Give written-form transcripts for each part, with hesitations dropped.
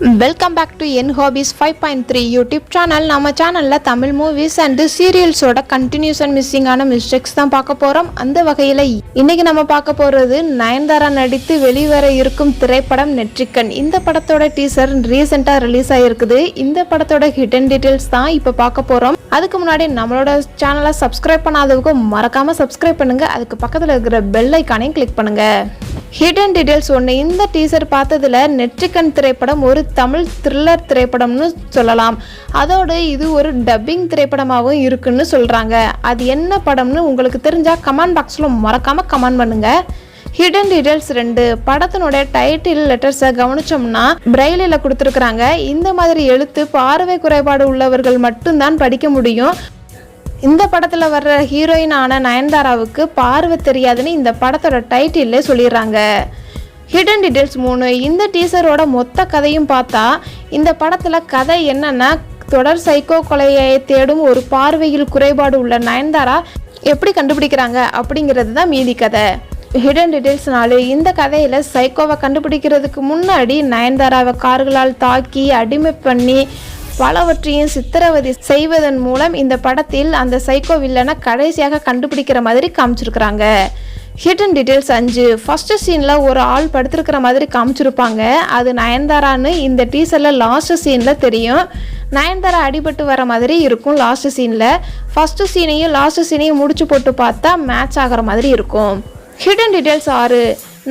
Welcome back to என் hobbies 5.3 YouTube channel. நம்ம சேனலில் தமிழ் மூவிஸ் அண்ட் சீரியல்ஸோட கண்டினியூஷன் மிஸ்ஸிங்கான மிஸ்டேக்ஸ் தான் பார்க்க போகிறோம். அந்த வகையில் இன்னைக்கு நம்ம பார்க்க போகிறது நயன்தாரா நடித்து வெளிவர இருக்கும் திரைப்படம் நெற்றிக்கண். இந்த படத்தோட டீசர் ரீசெண்டாக ரிலீஸ் ஆகிருக்குது. இந்த படத்தோட ஹிடன் டீட்டெயில்ஸ் தான் இப்போ பார்க்க போகிறோம். அதுக்கு முன்னாடி நம்மளோட சேனலை சப்ஸ்கிரைப் பண்ணாதவங்க மறக்காமல் சப்ஸ்கிரைப் பண்ணுங்கள். அதுக்கு பக்கத்தில் இருக்கிற பெல் ஐக்கானையும் கிளிக் பண்ணுங்கள். ஹிடன் டீட்டெயில்ஸ் ஒன்று. இந்த டீசர் பார்த்ததில் நெற்றிக்கண் திரைப்படம் ஒரு தமிழ் த்ரில்லர் திரைப்படம்னு சொல்லலாம். அதோடு இது ஒரு டப்பிங் திரைப்படமாகவும் இருக்குன்னு சொல்கிறாங்க. அது என்ன படம்னு உங்களுக்கு தெரிஞ்சால் கமெண்ட் பாக்ஸில் மறக்காமல் கமெண்ட் பண்ணுங்கள். Hidden details 2. படத்தினுடைய டைட்டில் லெட்டர்ஸை கவனிச்சோம்னா பிரெய்லில் கொடுத்துருக்குறாங்க. இந்த மாதிரி எழுத்து பார்வை குறைபாடு உள்ளவர்கள் மட்டும்தான் படிக்க முடியும். இந்த படத்தில் வர்ற ஹீரோயினான நயன்தாராவுக்கு பார்வை தெரியாதுன்னு இந்த படத்தோட டைட்டிலே சொல்லிடுறாங்க. Hidden details 3. இந்த டீசரோட மொத்த கதையும் பார்த்தா இந்த படத்தில் கதை என்னன்னா, தொடர் சைக்கோ கொலையை தேடும் ஒரு பார்வையில் குறைபாடு உள்ள நயன்தாரா எப்படி கண்டுபிடிக்கிறாங்க அப்படிங்கிறது தான் மீதி கதை. Hidden details 4. இந்த கதையில் சைக்கோவை கண்டுபிடிக்கிறதுக்கு முன்னாடி நயன்தாராவை கார்களால் தாக்கி அடிமை பண்ணி பலவற்றையும் சித்திரவதை செய்வதன் மூலம் இந்த படத்தில் அந்த சைக்கோ வில்லனை கடைசியாக கண்டுபிடிக்கிற மாதிரி காமிச்சிருக்கிறாங்க. Hidden details 5. ஃபர்ஸ்ட் சீனில் ஒரு ஆள் படுத்திருக்கிற மாதிரி காமிச்சிருப்பாங்க. அது நயன்தாரான்னு இந்த டீசரில் லாஸ்ட் சீனில் தெரியும். நயன்தாரா அடிபட்டு வர மாதிரி இருக்கும் லாஸ்ட் சீனில். ஃபர்ஸ்ட் சீனையும் லாஸ்ட் சீனையும் முடிச்சு போட்டு பார்த்தா மேட்ச் ஆகிற மாதிரி இருக்கும். Hidden details 6.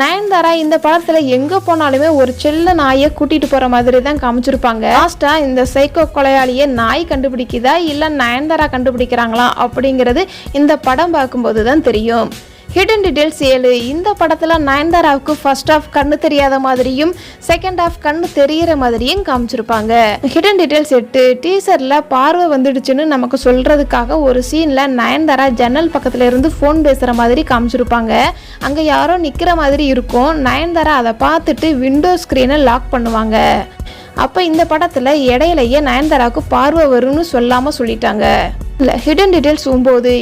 நயன்தாரா இந்த படத்தில் எங்கே போனாலுமே ஒரு செல்ல நாயை கூட்டிகிட்டு போகிற மாதிரி தான் காமிச்சிருப்பாங்க. லாஸ்ட்டாக இந்த சைக்கோ கொலையாளியை நாய் கண்டுபிடிக்குதா இல்லை நயன்தாரா கண்டுபிடிக்கிறாங்களா அப்படிங்கிறது இந்த படம் பார்க்கும்போது தான் தெரியும். Hidden details 7. இந்த படத்தில் நயன்தாராவுக்கு ஃபர்ஸ்ட் ஆஃப் கண்ணு தெரியாத மாதிரியும் செகண்ட் ஆஃப் கண்ணு தெரிகிற மாதிரியும் காமிச்சிருப்பாங்க. Hidden details 8. டீசரில் பார்வை வந்துடுச்சுன்னு நமக்கு சொல்கிறதுக்காக ஒரு சீனில் நயன்தாரா ஜன்னல் பக்கத்தில் இருந்து ஃபோன் பேசுகிற மாதிரி காமிச்சிருப்பாங்க. அங்கே யாரோ நிற்கிற மாதிரி இருக்கும். நயன்தாரா அதை பார்த்துட்டு விண்டோ ஸ்க்ரீனை லாக் பண்ணுவாங்க. அப்போ இந்த படத்தில் இடையிலேயே நயன்தாராவுக்கு பார்வை வரும்னு சொல்லாமல் சொல்லிட்டாங்க. இல்லை, ஹிடன் டீட்டெயில்ஸ் 9.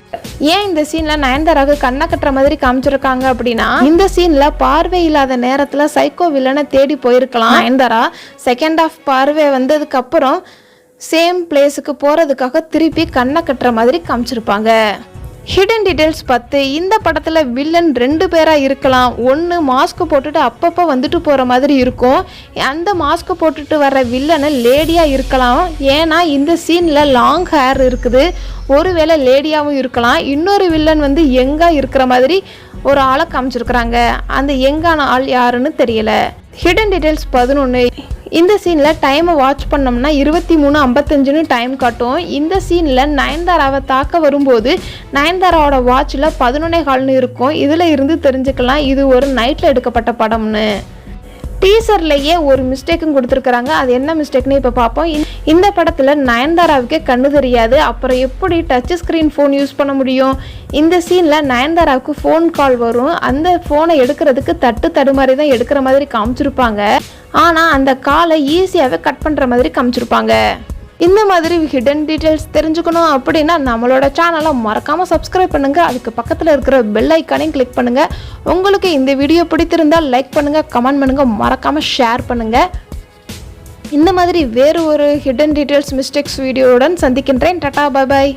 ஏன் இந்த சீனில் நயன்தாராவுக்கு கண்ணை கட்டுற மாதிரி காமிச்சிருக்காங்க அப்படின்னா, இந்த சீனில் பார்வை இல்லாத நேரத்தில் சைக்கோ வில்லனை தேடி போயிருக்கலாம். நயன்தாரா செகண்ட் ஆஃப் பார்வை வந்ததுக்கு அப்புறம் சேம் பிளேஸுக்கு போகிறதுக்காக திருப்பி கண்ணை கட்டுற மாதிரி காமிச்சிருப்பாங்க. Hidden details 10. இந்த படத்தில் வில்லன் 2 பேராக இருக்கலாம். ஒன்று மாஸ்க் போட்டுட்டு அப்பப்போ வந்துட்டு போகிற மாதிரி இருக்கும். அந்த மாஸ்க் போட்டுட்டு வர்ற வில்லனை லேடியாக இருக்கலாம். ஏன்னா இந்த சீனில் லாங் ஹேர் இருக்குது. ஒருவேளை லேடியாகவும் இருக்கலாம். இன்னொரு வில்லன் வந்து யங்காக இருக்கிற மாதிரி ஒரு ஆளை காமிச்சிருக்கிறாங்க. அந்த யங்கான ஆள் யாருன்னு தெரியல. Hidden details 11. இந்த சீனில் டைமை வாட்ச் பண்ணோம்னா 23:55ன்னு டைம் காட்டும். இந்த சீனில் நயன்தாராவை தாக்க வரும்போது நயன்தாராவோட வாட்சில் 11:15ன்னு இருக்கும். இதில் இருந்து தெரிஞ்சுக்கலாம் இது ஒரு நைட்டில் எடுக்கப்பட்ட படம்னு. டீசர்லேயே ஒரு மிஸ்டேக்கும் கொடுத்துருக்குறாங்க. அது என்ன மிஸ்டேக்னு இப்போ பார்ப்போம். இந்த படத்தில் நயன்தாராவுக்கே கண்ணு தெரியாது. அப்புறம் எப்படி டச் ஸ்க்ரீன் ஃபோன் யூஸ் பண்ண முடியும்? இந்த சீனில் நயன்தாராவுக்கு ஃபோன் கால் வரும். அந்த ஃபோனை எடுக்கிறதுக்கு தடுமாறி தான் எடுக்கிற மாதிரி காமிச்சிருப்பாங்க. ஆனால் அந்த காலை ஈஸியாகவே கட் பண்ணுற மாதிரி காமிச்சிருப்பாங்க. இந்த மாதிரி ஹிடன் டீட்டெயில்ஸ் தெரிஞ்சுக்கணும் அப்படின்னா நம்மளோட சேனலை மறக்காமல் சப்ஸ்கிரைப் பண்ணுங்கள். அதுக்கு பக்கத்தில் இருக்கிற பெல் ஐக்கானையும் கிளிக் பண்ணுங்கள். உங்களுக்கு இந்த வீடியோ பிடித்திருந்தால் லைக் பண்ணுங்கள், கமெண்ட் பண்ணுங்கள், மறக்காமல் ஷேர் பண்ணுங்கள். இந்த மாதிரி வேறு ஒரு ஹிடன் டீட்டெயில்ஸ் மிஸ்டேக்ஸ் வீடியோவுடன் சந்திக்கின்றேன். Tata, bye bye.